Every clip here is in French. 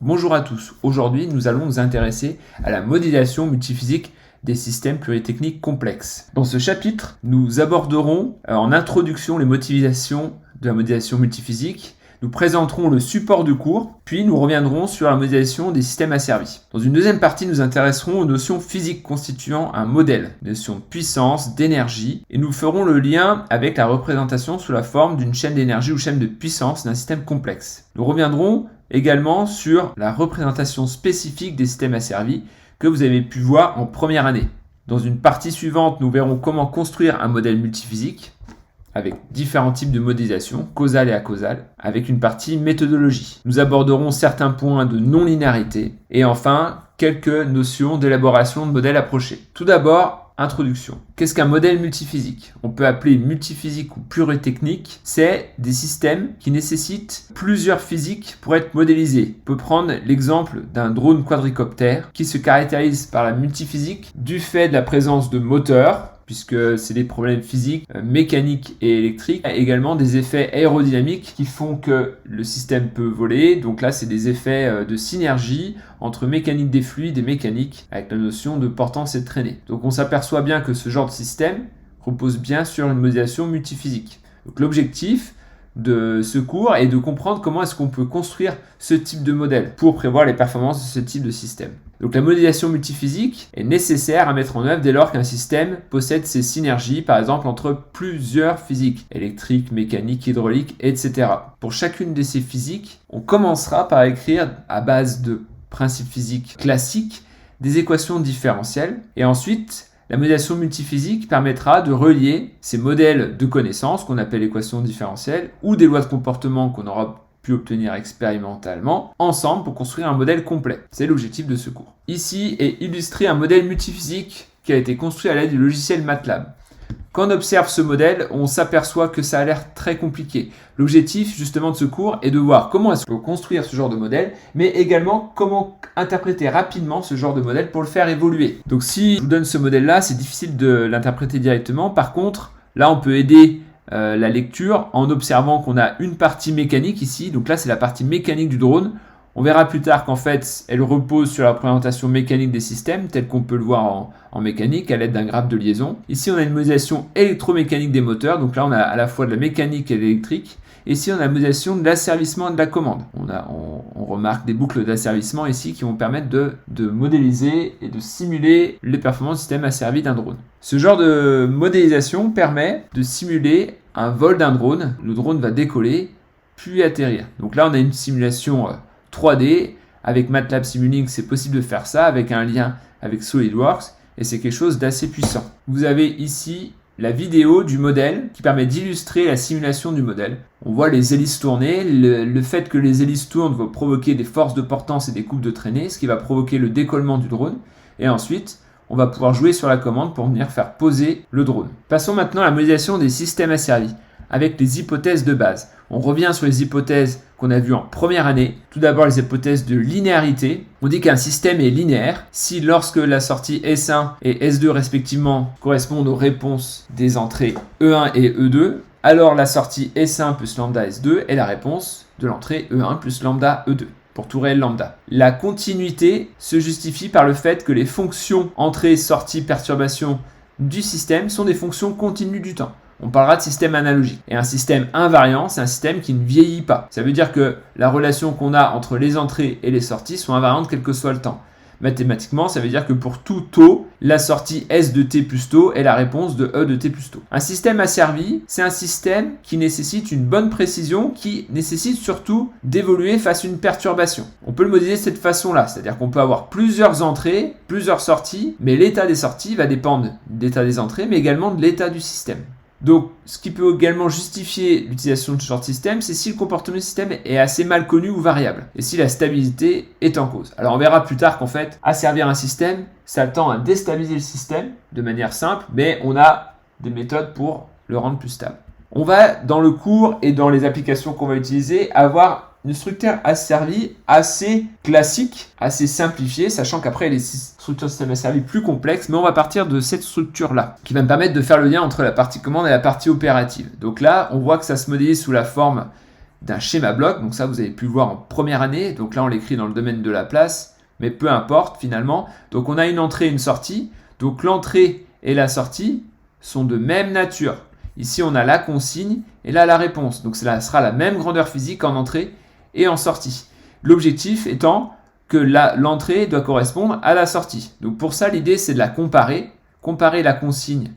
Bonjour à tous, aujourd'hui nous allons nous intéresser à la modélisation multiphysique des systèmes pluritechniques complexes. Dans ce chapitre, nous aborderons en introduction les motivations de la modélisation multiphysique, nous présenterons le support du cours, puis nous reviendrons sur la modélisation des systèmes asservis. Dans une deuxième partie, nous intéresserons aux notions physiques constituant un modèle, notions de puissance, d'énergie, et nous ferons le lien avec la représentation sous la forme d'une chaîne d'énergie ou chaîne de puissance d'un système complexe. Nous reviendrons également sur la représentation spécifique des systèmes asservis que vous avez pu voir en première année. Dans une partie suivante, nous verrons comment construire un modèle multiphysique avec différents types de modélisation, causale et acausale, avec une partie méthodologie. Nous aborderons certains points de non-linéarité et enfin quelques notions d'élaboration de modèles approchés. Tout d'abord, introduction. Qu'est-ce qu'un modèle multiphysique ? On peut appeler multiphysique ou pluritechnique. C'est des systèmes qui nécessitent plusieurs physiques pour être modélisés. On peut prendre l'exemple d'un drone quadricoptère qui se caractérise par la multiphysique du fait de la présence de moteurs, puisque c'est des problèmes physiques, mécaniques et électriques, également des effets aérodynamiques qui font que le système peut voler. Donc là, c'est des effets de synergie entre mécanique des fluides et mécanique, avec la notion de portance et de traînée. Donc on s'aperçoit bien que ce genre de système repose bien sur une modélisation multiphysique. Donc l'objectif de ce cours est de comprendre comment est-ce qu'on peut construire ce type de modèle pour prévoir les performances de ce type de système. Donc la modélisation multiphysique est nécessaire à mettre en œuvre dès lors qu'un système possède ces synergies, par exemple entre plusieurs physiques, électriques, mécaniques, hydrauliques, etc. Pour chacune de ces physiques, on commencera par écrire à base de principes physiques classiques des équations différentielles et ensuite la modélisation multiphysique permettra de relier ces modèles de connaissances qu'on appelle équations différentielles ou des lois de comportement qu'on aura pu obtenir expérimentalement ensemble pour construire un modèle complet. C'est l'objectif de ce cours. Ici est illustré un modèle multiphysique qui a été construit à l'aide du logiciel MATLAB. Quand on observe ce modèle, on s'aperçoit que ça a l'air très compliqué. L'objectif justement de ce cours est de voir comment est-ce qu'on peut construire ce genre de modèle, mais également comment interpréter rapidement ce genre de modèle pour le faire évoluer. Donc si je vous donne ce modèle-là, c'est difficile de l'interpréter directement. Par contre, là on peut aider la lecture en observant qu'on a une partie mécanique ici. Donc là c'est la partie mécanique du drone. On verra plus tard qu'en fait, elle repose sur la représentation mécanique des systèmes, tel qu'on peut le voir en mécanique à l'aide d'un graphe de liaison. Ici, on a une modélisation électromécanique des moteurs. Donc là, on a à la fois de la mécanique et de l'électrique. Et ici, on a la modélisation de l'asservissement et de la commande. On remarque des boucles d'asservissement ici qui vont permettre de modéliser et de simuler les performances du système asservi d'un drone. Ce genre de modélisation permet de simuler un vol d'un drone. Le drone va décoller, puis atterrir. Donc là, on a une simulation 3D, avec MATLAB Simulink, c'est possible de faire ça avec un lien avec SolidWorks et c'est quelque chose d'assez puissant. Vous avez ici la vidéo du modèle qui permet d'illustrer la simulation du modèle. On voit les hélices tourner, le fait que les hélices tournent va provoquer des forces de portance et des coupes de traînée, ce qui va provoquer le décollement du drone et ensuite on va pouvoir jouer sur la commande pour venir faire poser le drone. Passons maintenant à la modélisation des systèmes asservis avec les hypothèses de base. On revient sur les hypothèses qu'on a vues en première année. Tout d'abord, les hypothèses de linéarité. On dit qu'un système est linéaire si lorsque la sortie S1 et S2 respectivement correspondent aux réponses des entrées E1 et E2, alors la sortie S1 plus lambda S2 est la réponse de l'entrée E1 plus lambda E2. Pour tout réel lambda. La continuité se justifie par le fait que les fonctions entrée, sortie, perturbation du système sont des fonctions continues du temps. On parlera de système analogique. Et un système invariant, c'est un système qui ne vieillit pas. Ça veut dire que la relation qu'on a entre les entrées et les sorties sont invariantes quel que soit le temps. Mathématiquement, ça veut dire que pour tout taux, la sortie S de t plus taux est la réponse de E de t plus taux. Un système asservi, c'est un système qui nécessite une bonne précision, qui nécessite surtout d'évoluer face à une perturbation. On peut le modéliser de cette façon-là, c'est-à-dire qu'on peut avoir plusieurs entrées, plusieurs sorties, mais l'état des sorties va dépendre de l'état des entrées, mais également de l'état du système. Donc, ce qui peut également justifier l'utilisation de ce genre de système, c'est si le comportement du système est assez mal connu ou variable, et si la stabilité est en cause. Alors, on verra plus tard qu'en fait, asservir un système, ça tend à déstabiliser le système de manière simple, mais on a des méthodes pour le rendre plus stable. On va, dans le cours et dans les applications qu'on va utiliser, avoir une structure asservie assez classique, assez simplifiée, sachant qu'après il y a des structures de système asservi plus complexes, mais on va partir de cette structure-là, qui va me permettre de faire le lien entre la partie commande et la partie opérative. Donc là, on voit que ça se modélise sous la forme d'un schéma bloc. Donc ça, vous avez pu le voir en première année. Donc là, on l'écrit dans le domaine de la place, mais peu importe finalement. Donc on a une entrée et une sortie. Donc l'entrée et la sortie sont de même nature. Ici, on a la consigne et là, la réponse. Donc cela sera la même grandeur physique en entrée et en sortie. L'objectif étant que l'entrée doit correspondre à la sortie. Donc pour ça, l'idée, c'est de la comparer la consigne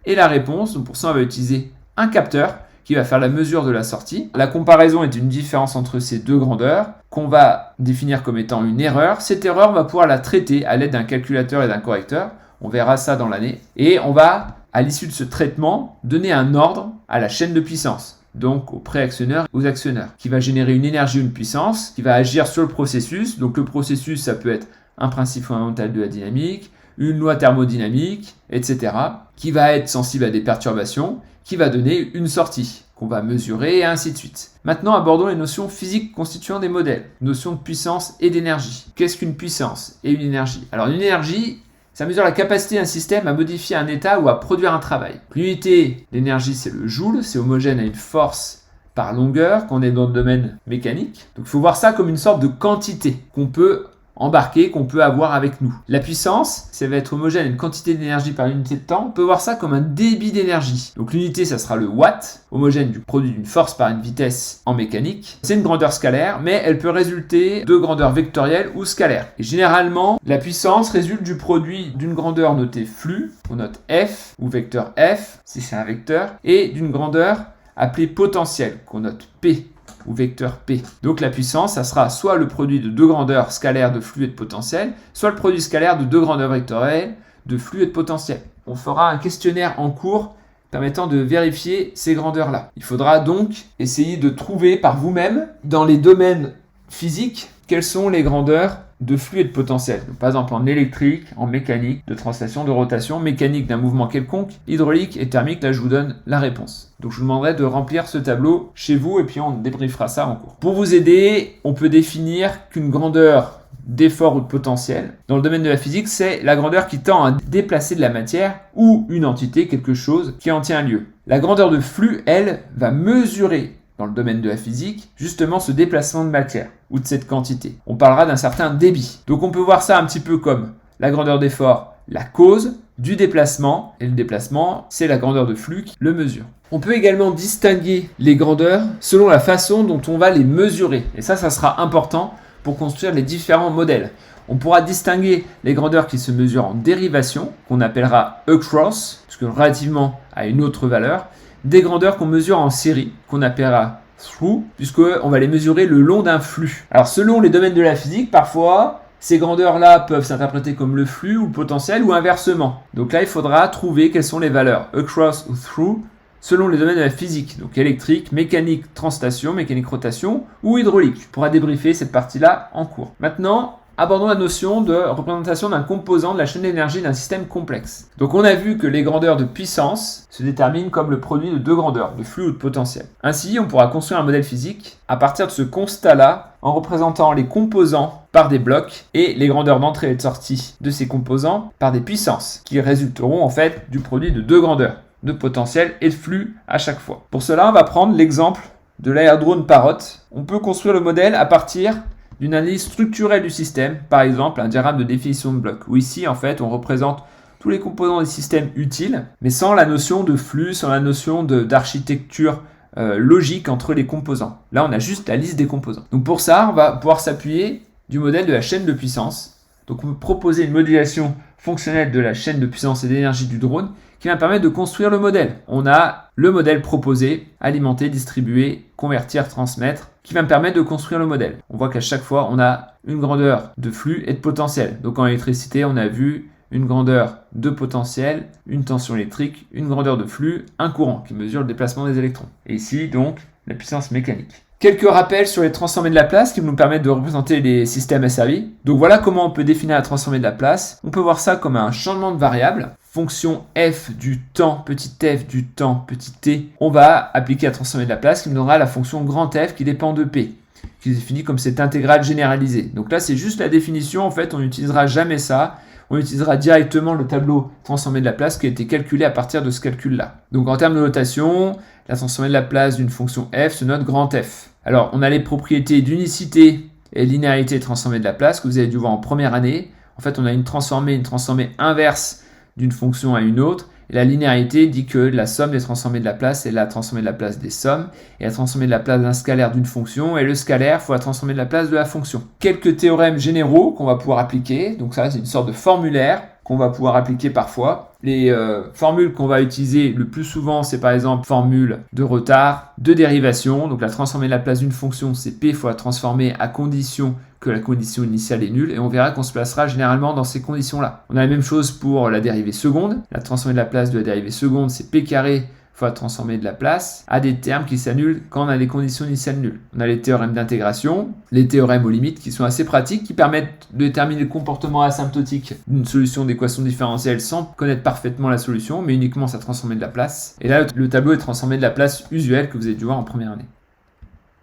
et la réponse. Donc pour ça, on va utiliser un capteur qui va faire la mesure de la sortie. La comparaison est une différence entre ces deux grandeurs qu'on va définir comme étant une erreur. Cette erreur, on va pouvoir la traiter à l'aide d'un calculateur et d'un correcteur. On verra ça dans l'année. Et on va, à l'issue de ce traitement, donner un ordre à la chaîne de puissance. Donc aux préactionneurs et aux actionneurs, qui va générer une énergie ou une puissance, qui va agir sur le processus. Donc le processus, ça peut être un principe fondamental de la dynamique, une loi thermodynamique, etc., qui va être sensible à des perturbations, qui va donner une sortie, qu'on va mesurer et ainsi de suite. Maintenant, abordons les notions physiques constituant des modèles, notions de puissance et d'énergie. Qu'est-ce qu'une puissance et une énergie? Alors une énergie, ça mesure la capacité d'un système à modifier un état ou à produire un travail. L'unité d'énergie, c'est le joule, c'est homogène à une force par longueur, qu'on est dans le domaine mécanique. Donc il faut voir ça comme une sorte de quantité qu'on peut embarquer, qu'on peut avoir avec nous. La puissance, ça va être homogène à une quantité d'énergie par unité de temps. On peut voir ça comme un débit d'énergie. Donc l'unité, ça sera le watt, homogène du produit d'une force par une vitesse en mécanique. C'est une grandeur scalaire, mais elle peut résulter de grandeurs vectorielles ou scalaires. Et généralement, la puissance résulte du produit d'une grandeur notée flux, on note f, ou vecteur f, si c'est un vecteur, et d'une grandeur appelée potentiel, qu'on note p, ou vecteur P. Donc la puissance, ça sera soit le produit de deux grandeurs scalaires de flux et de potentiel, soit le produit scalaire de deux grandeurs vectorielles de flux et de potentiel. On fera un questionnaire en cours permettant de vérifier ces grandeurs-là. Il faudra donc essayer de trouver par vous-même, dans les domaines physiques, quelles sont les grandeurs de flux et de potentiel. Donc, par exemple en électrique, en mécanique, de translation, de rotation, mécanique d'un mouvement quelconque, hydraulique et thermique, là je vous donne la réponse. Donc je vous demanderai de remplir ce tableau chez vous et puis on débriefera ça en cours. Pour vous aider, on peut définir qu'une grandeur d'effort ou de potentiel, dans le domaine de la physique, c'est la grandeur qui tend à déplacer de la matière ou une entité, quelque chose qui en tient lieu. La grandeur de flux, elle, va mesurer dans le domaine de la physique, justement ce déplacement de matière ou de cette quantité. On parlera d'un certain débit. Donc on peut voir ça un petit peu comme la grandeur d'effort, la cause du déplacement, et le déplacement, c'est la grandeur de flux qui le mesure. On peut également distinguer les grandeurs selon la façon dont on va les mesurer. Et ça sera important pour construire les différents modèles. On pourra distinguer les grandeurs qui se mesurent en dérivation, qu'on appellera across, puisque relativement à une autre valeur, des grandeurs qu'on mesure en série, qu'on appellera through, puisqu'on va les mesurer le long d'un flux. Alors selon les domaines de la physique, parfois, ces grandeurs-là peuvent s'interpréter comme le flux ou le potentiel ou inversement. Donc là, il faudra trouver quelles sont les valeurs across ou through selon les domaines de la physique, donc électrique, mécanique, translation, mécanique rotation ou hydraulique. On pourra débriefer cette partie-là en cours. Maintenant, abordons la notion de représentation d'un composant de la chaîne d'énergie d'un système complexe. Donc on a vu que les grandeurs de puissance se déterminent comme le produit de deux grandeurs, de flux ou de potentiel. Ainsi, on pourra construire un modèle physique à partir de ce constat-là en représentant les composants par des blocs et les grandeurs d'entrée et de sortie de ces composants par des puissances qui résulteront en fait du produit de deux grandeurs, de potentiel et de flux à chaque fois. Pour cela, on va prendre l'exemple de l'aérodrome Parrot. On peut construire le modèle à partir d'une analyse structurelle du système, par exemple un diagramme de définition de bloc, où ici en fait on représente tous les composants des systèmes utiles, mais sans la notion de flux, sans la notion d'architecture logique entre les composants. Là on a juste la liste des composants. Donc pour ça on va pouvoir s'appuyer du modèle de la chaîne de puissance. Donc on peut proposer une modélisation fonctionnelle de la chaîne de puissance et d'énergie du drone qui va permettre de construire le modèle. On a le modèle proposé, alimenter, distribuer, convertir, transmettre, qui va me permettre de construire le modèle. On voit qu'à chaque fois, on a une grandeur de flux et de potentiel. Donc en électricité, on a vu une grandeur de potentiel, une tension électrique, une grandeur de flux, un courant qui mesure le déplacement des électrons. Et ici, donc, la puissance mécanique. Quelques rappels sur les transformés de Laplace qui nous permettent de représenter les systèmes asservis. Donc voilà comment on peut définir la transformée de Laplace. On peut voir ça comme un changement de variable. Fonction f du temps, petit f du temps, petit t. On va appliquer la transformée de Laplace qui nous donnera la fonction grand F qui dépend de p, qui est définie comme cette intégrale généralisée. Donc là, c'est juste la définition. En fait, on n'utilisera jamais ça. On utilisera directement le tableau transformé de Laplace qui a été calculé à partir de ce calcul-là. Donc en termes de notation, la transformée de Laplace d'une fonction f se note grand F. Alors, on a les propriétés d'unicité et linéarité transformée de la place que vous avez dû voir en première année. En fait, on a une transformée inverse d'une fonction à une autre. Et la linéarité dit que la somme des transformées de la place est la transformée de la place des sommes. Et la transformée de la place d'un scalaire d'une fonction. Et le scalaire fois la transformée de la place de la fonction. Quelques théorèmes généraux qu'on va pouvoir appliquer. Donc ça, c'est une sorte de formulaire qu'on va pouvoir appliquer parfois. Les formules qu'on va utiliser le plus souvent, c'est par exemple formule de retard, de dérivation. Donc la transformée de la place d'une fonction, c'est p fois la transformée à condition que la condition initiale est nulle. Et on verra qu'on se placera généralement dans ces conditions-là. On a la même chose pour la dérivée seconde. La transformée de la place de la dérivée seconde, c'est p carré fois la transformée de la place à des termes qui s'annulent quand on a des conditions initiales nulles. On a les théorèmes d'intégration, les théorèmes aux limites qui sont assez pratiques, qui permettent de déterminer le comportement asymptotique d'une solution d'équation différentielle sans connaître parfaitement la solution, mais uniquement sa transformée de la place. Et là, le tableau est transformé de la place usuelle que vous avez dû voir en première année.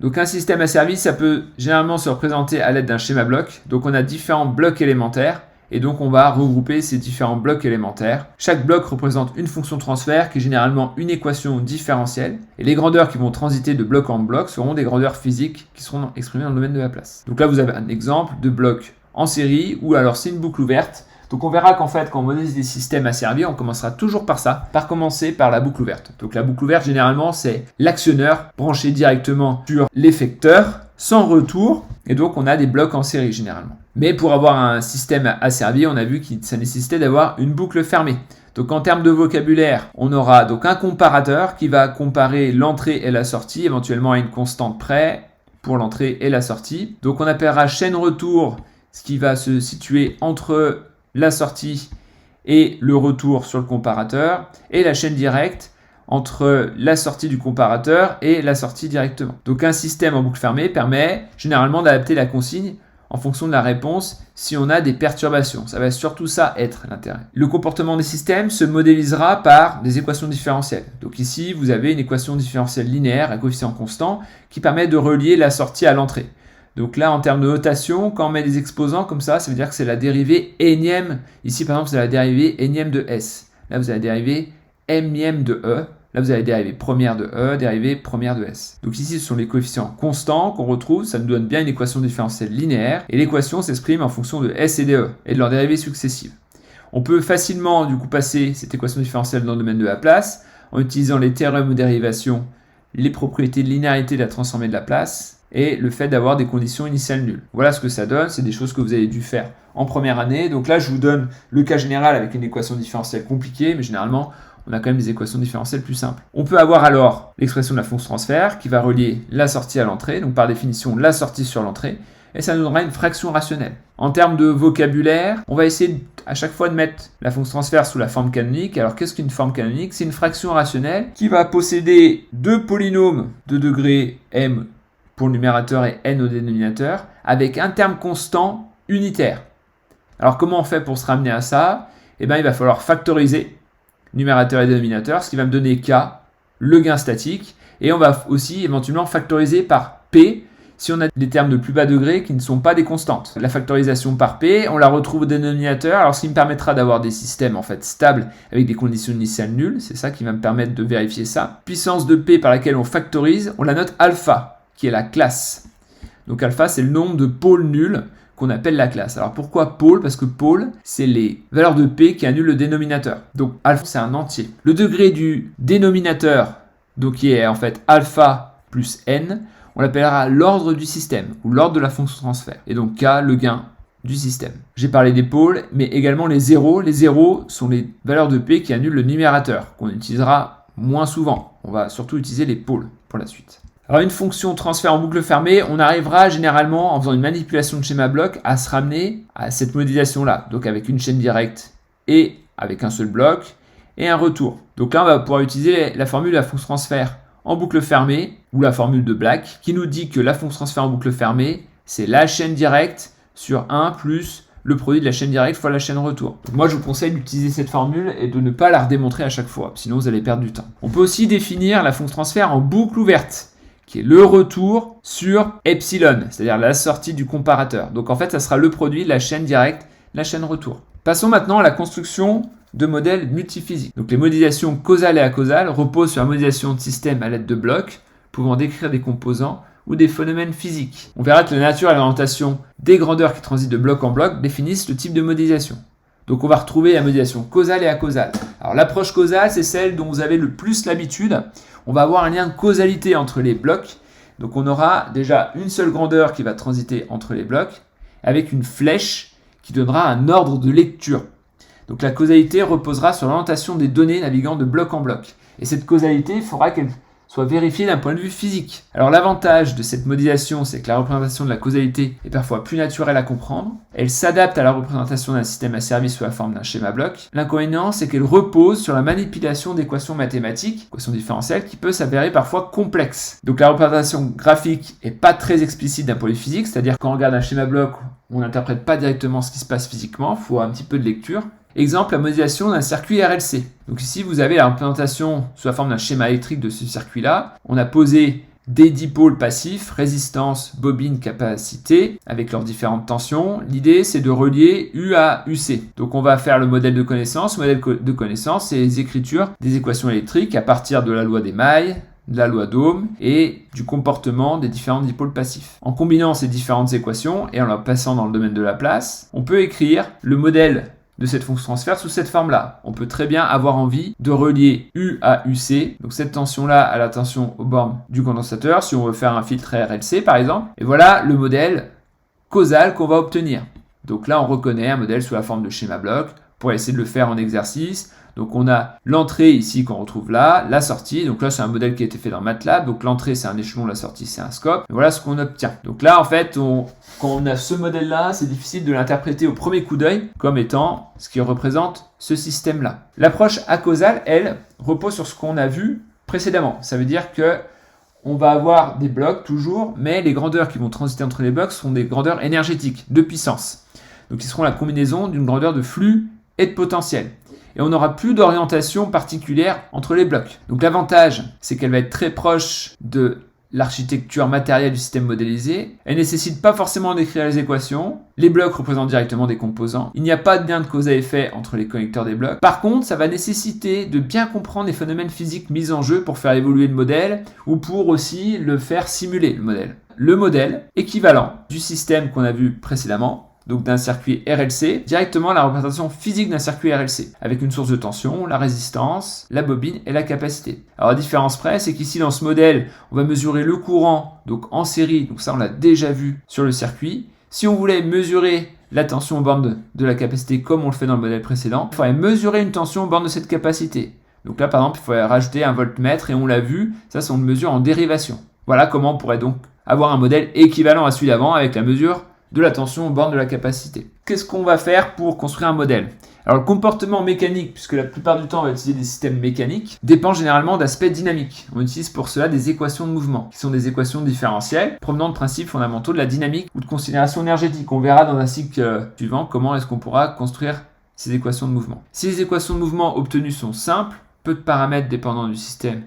Donc un système asservi, ça peut généralement se représenter à l'aide d'un schéma bloc. Donc on a différents blocs élémentaires. Et donc, on va regrouper ces différents blocs élémentaires. Chaque bloc représente une fonction transfert qui est généralement une équation différentielle. Et les grandeurs qui vont transiter de bloc en bloc seront des grandeurs physiques qui seront exprimées dans le domaine de la place. Donc là, vous avez un exemple de bloc en série ou alors c'est une boucle ouverte. Donc on verra qu'en fait, quand on modélise des systèmes asservis, on commencera toujours par ça, par commencer par la boucle ouverte. Donc la boucle ouverte, généralement, c'est l'actionneur branché directement sur l'effecteur, sans retour, et donc on a des blocs en série généralement. Mais pour avoir un système asservi, on a vu que ça nécessitait d'avoir une boucle fermée. Donc en termes de vocabulaire, on aura donc un comparateur qui va comparer l'entrée et la sortie, éventuellement à une constante près pour l'entrée et la sortie. Donc on appellera chaîne retour ce qui va se situer entre la sortie et le retour sur le comparateur, et la chaîne directe entre la sortie du comparateur et la sortie directement. Donc un système en boucle fermée permet généralement d'adapter la consigne en fonction de la réponse si on a des perturbations. Ça va surtout ça être l'intérêt. Le comportement des systèmes se modélisera par des équations différentielles. Donc ici, vous avez une équation différentielle linéaire à coefficient constant qui permet de relier la sortie à l'entrée. Donc là, en termes de notation, quand on met des exposants comme ça veut dire que c'est la dérivée énième. Ici, par exemple, c'est la dérivée énième de S. Là, vous avez la dérivée m-ième de E. Là, vous avez dérivée première de E, dérivée première de S. Donc ici, ce sont les coefficients constants qu'on retrouve. Ça nous donne bien une équation différentielle linéaire. Et l'équation s'exprime en fonction de S et de E et de leurs dérivées successives. On peut facilement, du coup, passer cette équation différentielle dans le domaine de la place en utilisant les théorèmes de dérivation, les propriétés de linéarité de la transformée de la place et le fait d'avoir des conditions initiales nulles. Voilà ce que ça donne. C'est des choses que vous avez dû faire en première année. Donc là, je vous donne le cas général avec une équation différentielle compliquée, mais généralement, on a quand même des équations différentielles plus simples. On peut avoir alors l'expression de la fonction transfert qui va relier la sortie à l'entrée, donc par définition la sortie sur l'entrée, et ça nous donnera une fraction rationnelle. En termes de vocabulaire, on va essayer à chaque fois de mettre la fonction transfert sous la forme canonique. Alors qu'est-ce qu'une forme canonique? C'est une fraction rationnelle qui va posséder deux polynômes de degré m pour le numérateur et n au dénominateur, avec un terme constant unitaire. Alors comment on fait pour se ramener à ça? Eh bien, il va falloir factoriser numérateur et dénominateur, ce qui va me donner k, le gain statique, et on va aussi éventuellement factoriser par p si on a des termes de plus bas degré qui ne sont pas des constantes. La factorisation par p, on la retrouve au dénominateur, alors ce qui me permettra d'avoir des systèmes en fait stables avec des conditions initiales nulles, c'est ça qui va me permettre de vérifier ça. Puissance de p par laquelle on factorise, on la note alpha, qui est la classe. Donc alpha, c'est le nombre de pôles nuls qu'on appelle la classe. Alors pourquoi pôle? Parce que pôle, c'est les valeurs de p qui annulent le dénominateur. Donc alpha, c'est un entier. Le degré du dénominateur, donc qui est en fait alpha plus n, on l'appellera l'ordre du système ou l'ordre de la fonction transfert. Et donc k, le gain du système. J'ai parlé des pôles, mais également les zéros. Les zéros sont les valeurs de p qui annulent le numérateur, qu'on utilisera moins souvent. On va surtout utiliser les pôles pour la suite. Alors une fonction transfert en boucle fermée, on arrivera généralement en faisant une manipulation de schéma bloc à se ramener à cette modélisation-là. Donc avec une chaîne directe et avec un seul bloc et un retour. Donc là, on va pouvoir utiliser la formule de la fonction transfert en boucle fermée ou la formule de Black qui nous dit que la fonction transfert en boucle fermée, c'est la chaîne directe sur 1 plus le produit de la chaîne directe fois la chaîne retour. Donc moi, je vous conseille d'utiliser cette formule et de ne pas la redémontrer à chaque fois, sinon vous allez perdre du temps. On peut aussi définir la fonction transfert en boucle ouverte, qui est le retour sur epsilon, c'est-à-dire la sortie du comparateur. Donc en fait, ça sera le produit de la chaîne directe, la chaîne retour. Passons maintenant à la construction de modèles multiphysiques. Donc les modélisations causales et acausales reposent sur la modélisation de systèmes à l'aide de blocs, pouvant décrire des composants ou des phénomènes physiques. On verra que la nature et l'orientation des grandeurs qui transitent de bloc en bloc définissent le type de modélisation. Donc on va retrouver la modélisation causale et acausale. Alors l'approche causale, c'est celle dont vous avez le plus l'habitude. On va avoir un lien de causalité entre les blocs. Donc on aura déjà une seule grandeur qui va transiter entre les blocs, avec une flèche qui donnera un ordre de lecture. Donc la causalité reposera sur l'orientation des données naviguant de bloc en bloc. Et cette causalité, il faudra qu'elle soit vérifiée d'un point de vue physique. Alors l'avantage de cette modélisation, c'est que la représentation de la causalité est parfois plus naturelle à comprendre. Elle s'adapte à la représentation d'un système asservi sous la forme d'un schéma bloc. L'inconvénient, c'est qu'elle repose sur la manipulation d'équations mathématiques, équations différentielles, qui peut s'avérer parfois complexe. Donc la représentation graphique est pas très explicite d'un point de vue physique, c'est-à-dire quand on regarde un schéma bloc, on n'interprète pas directement ce qui se passe physiquement, il faut un petit peu de lecture. Exemple, la modélisation d'un circuit RLC. Donc ici, vous avez la représentation sous la forme d'un schéma électrique de ce circuit-là. On a posé des dipôles passifs, résistance, bobine, capacité, avec leurs différentes tensions. L'idée, c'est de relier U à UC. Donc on va faire le modèle de connaissance. Le modèle de connaissance, c'est les écritures des équations électriques à partir de la loi des mailles, de la loi d'Ohm et du comportement des différents dipôles passifs. En combinant ces différentes équations et en leur passant dans le domaine de Laplace, on peut écrire le modèle de cette fonction transfert sous cette forme-là. On peut très bien avoir envie de relier U à UC, donc cette tension-là à la tension aux bornes du condensateur, si on veut faire un filtre RLC par exemple. Et voilà le modèle causal qu'on va obtenir. Donc là, on reconnaît un modèle sous la forme de schéma bloc pour essayer de le faire en exercice. Donc on a l'entrée ici qu'on retrouve là, la sortie. Donc là, c'est un modèle qui a été fait dans MATLAB. Donc l'entrée, c'est un échelon, la sortie, c'est un scope. Et voilà ce qu'on obtient. Donc là, en fait, quand on a ce modèle-là, c'est difficile de l'interpréter au premier coup d'œil comme étant ce qui représente ce système-là. L'approche acausale, elle, repose sur ce qu'on a vu précédemment. Ça veut dire que on va avoir des blocs toujours, mais les grandeurs qui vont transiter entre les blocs sont des grandeurs énergétiques, de puissance. Donc, ils seront la combinaison d'une grandeur de flux et de potentiel. Et on n'aura plus d'orientation particulière entre les blocs. Donc l'avantage, c'est qu'elle va être très proche de l'architecture matérielle du système modélisé. Elle ne nécessite pas forcément d'écrire les équations. Les blocs représentent directement des composants. Il n'y a pas de lien de cause à effet entre les connecteurs des blocs. Par contre, ça va nécessiter de bien comprendre les phénomènes physiques mis en jeu pour faire évoluer le modèle ou pour aussi le faire simuler, le modèle. Le modèle équivalent du système qu'on a vu précédemment, donc d'un circuit RLC, directement la représentation physique d'un circuit RLC, avec une source de tension, la résistance, la bobine et la capacité. Alors la différence près, c'est qu'ici dans ce modèle, on va mesurer le courant, donc en série, donc ça on l'a déjà vu sur le circuit. Si on voulait mesurer la tension aux bornes de la capacité comme on le fait dans le modèle précédent, il faudrait mesurer une tension aux bornes de cette capacité. Donc là par exemple, il faudrait rajouter un voltmètre et on l'a vu, ça on le mesure en dérivation. Voilà comment on pourrait donc avoir un modèle équivalent à celui d'avant avec la mesure de la tension aux bornes de la capacité. Qu'est-ce qu'on va faire pour construire un modèle ? Alors le comportement mécanique, puisque la plupart du temps on va utiliser des systèmes mécaniques, dépend généralement d'aspects dynamiques. On utilise pour cela des équations de mouvement, qui sont des équations différentielles, provenant de principes fondamentaux de la dynamique ou de considérations énergétiques. On verra dans un cycle suivant comment est-ce qu'on pourra construire ces équations de mouvement. Si les équations de mouvement obtenues sont simples, peu de paramètres dépendant du système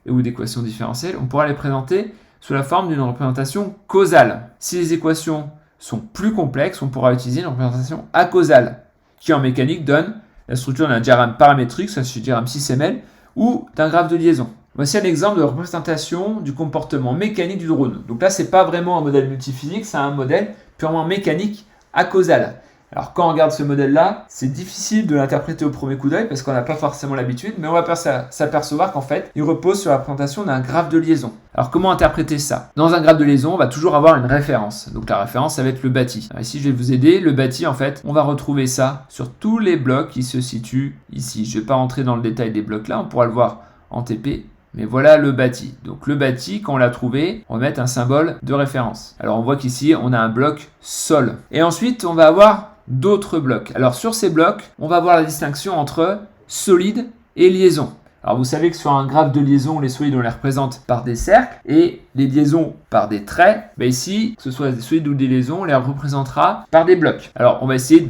ou d'équations différentielles, on pourra les présenter sous la forme d'une représentation causale. Si les équations sont plus complexes, on pourra utiliser une représentation acausale, qui en mécanique donne la structure d'un diagramme paramétrique, soit ce diagramme 6ml, ou d'un graphe de liaison. Voici un exemple de représentation du comportement mécanique du drone. Donc là, c'est pas vraiment un modèle multiphysique, c'est un modèle purement mécanique acausal. Alors quand on regarde ce modèle-là, c'est difficile de l'interpréter au premier coup d'œil parce qu'on n'a pas forcément l'habitude, mais on va s'apercevoir qu'en fait, il repose sur la représentation d'un graphe de liaison. Alors comment interpréter ça ? Dans un graphe de liaison, on va toujours avoir une référence. Donc la référence, ça va être le bâti. Alors ici, je vais vous aider. Le bâti, en fait, on va retrouver ça sur tous les blocs qui se situent ici. Je ne vais pas rentrer dans le détail des blocs là, on pourra le voir en TP. Mais voilà le bâti. Donc le bâti, quand on l'a trouvé, on va mettre un symbole de référence. Alors on voit qu'ici, on a un bloc sol. Et ensuite, on va avoir d'autres blocs. Alors sur ces blocs, on va voir la distinction entre solide et liaison. Alors vous savez que sur un graphe de liaison, les solides on les représente par des cercles et les liaisons par des traits. Ben ici, que ce soit des solides ou des liaisons, on les représentera par des blocs. Alors on va essayer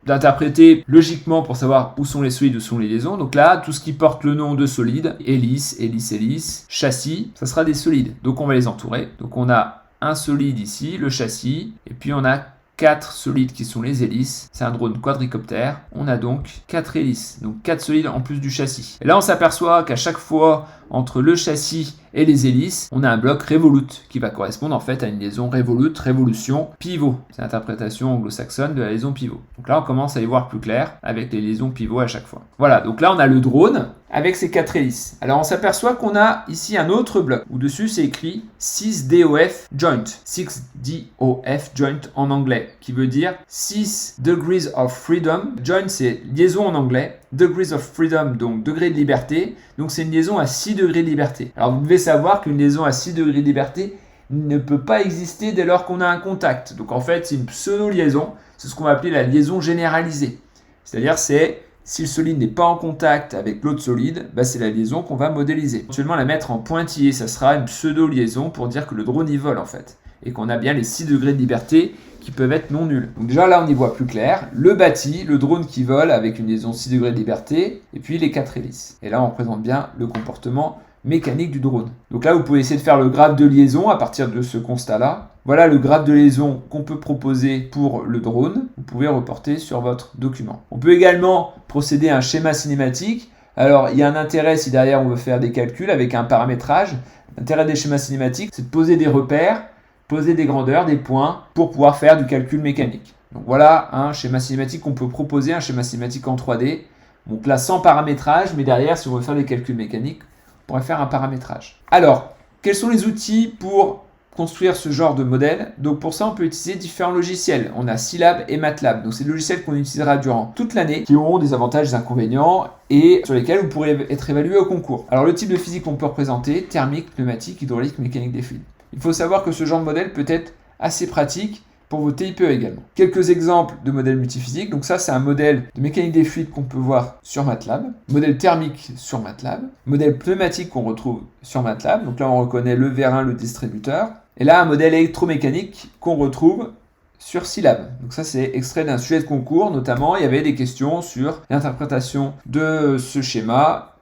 d'interpréter logiquement pour savoir où sont les solides, où sont les liaisons. Donc là, tout ce qui porte le nom de solide, hélice, hélice, hélice, châssis, ça sera des solides. Donc on va les entourer. Donc on a un solide ici, le châssis, et puis on a 4 solides qui sont les hélices. C'est un drone quadricoptère. On a donc 4 hélices, donc 4 solides en plus du châssis. Et là, on s'aperçoit qu'à chaque fois, entre le châssis et les hélices, on a un bloc Revolute qui va correspondre en fait à une liaison Revolute, révolution, pivot. C'est l'interprétation anglo-saxonne de la liaison pivot. Donc là, on commence à y voir plus clair avec les liaisons pivot à chaque fois. Voilà, donc là, on a le drone avec ses 4 hélices. Alors, on s'aperçoit qu'on a ici un autre bloc où dessus, c'est écrit 6DOF Joint. 6DOF Joint en anglais, qui veut dire 6 degrees of freedom. Joint, c'est liaison en anglais. Degrees of freedom, donc degré de liberté. Donc, c'est une liaison à 6 degrés de liberté. Alors, vous devez savoir qu'une liaison à 6 degrés de liberté ne peut pas exister dès lors qu'on a un contact. Donc, en fait, c'est une pseudo-liaison. C'est ce qu'on va appeler la liaison généralisée. C'est-à-dire, c'est si le solide n'est pas en contact avec l'autre solide, c'est la liaison qu'on va modéliser. Éventuellement, la mettre en pointillé, ça sera une pseudo-liaison pour dire que le drone y vole en fait. Et qu'on a bien les 6 degrés de liberté qui peuvent être non nuls. Donc déjà là, on y voit plus clair. Le bâti, le drone qui vole avec une liaison 6 degrés de liberté, et puis les 4 hélices. Et là, on représente bien le comportement mécanique du drone. Donc là, vous pouvez essayer de faire le graphe de liaison à partir de ce constat-là. Voilà le graphe de liaison qu'on peut proposer pour le drone. Vous pouvez reporter sur votre document. On peut également procéder à un schéma cinématique. Alors, il y a un intérêt si derrière on veut faire des calculs avec un paramétrage. L'intérêt des schémas cinématiques, c'est de poser des repères, poser des grandeurs, des points pour pouvoir faire du calcul mécanique. Donc voilà un schéma cinématique qu'on peut proposer, un schéma cinématique en 3D. Donc là, sans paramétrage, mais derrière, si on veut faire des calculs mécaniques, on pourrait faire un paramétrage. Alors, quels sont les outils pour construire ce genre de modèle? Donc pour ça, on peut utiliser différents logiciels. On a Scilab et MATLAB. Donc c'est des logiciels qu'on utilisera durant toute l'année, qui auront des avantages et des inconvénients et sur lesquels vous pourrez être évalué au concours. Alors le type de physique qu'on peut représenter, thermique, pneumatique, hydraulique, mécanique des fluides. Il faut savoir que ce genre de modèle peut être assez pratique pour vos TIPE également. Quelques exemples de modèles multiphysiques. Donc ça, c'est un modèle de mécanique des fluides qu'on peut voir sur MATLAB. Modèle thermique sur MATLAB. Modèle pneumatique qu'on retrouve sur MATLAB. Donc là, on reconnaît le vérin, le distributeur. Et là, un modèle électromécanique qu'on retrouve sur Scilab. Donc ça, c'est extrait d'un sujet de concours. Notamment, il y avait des questions sur l'interprétation de ce schéma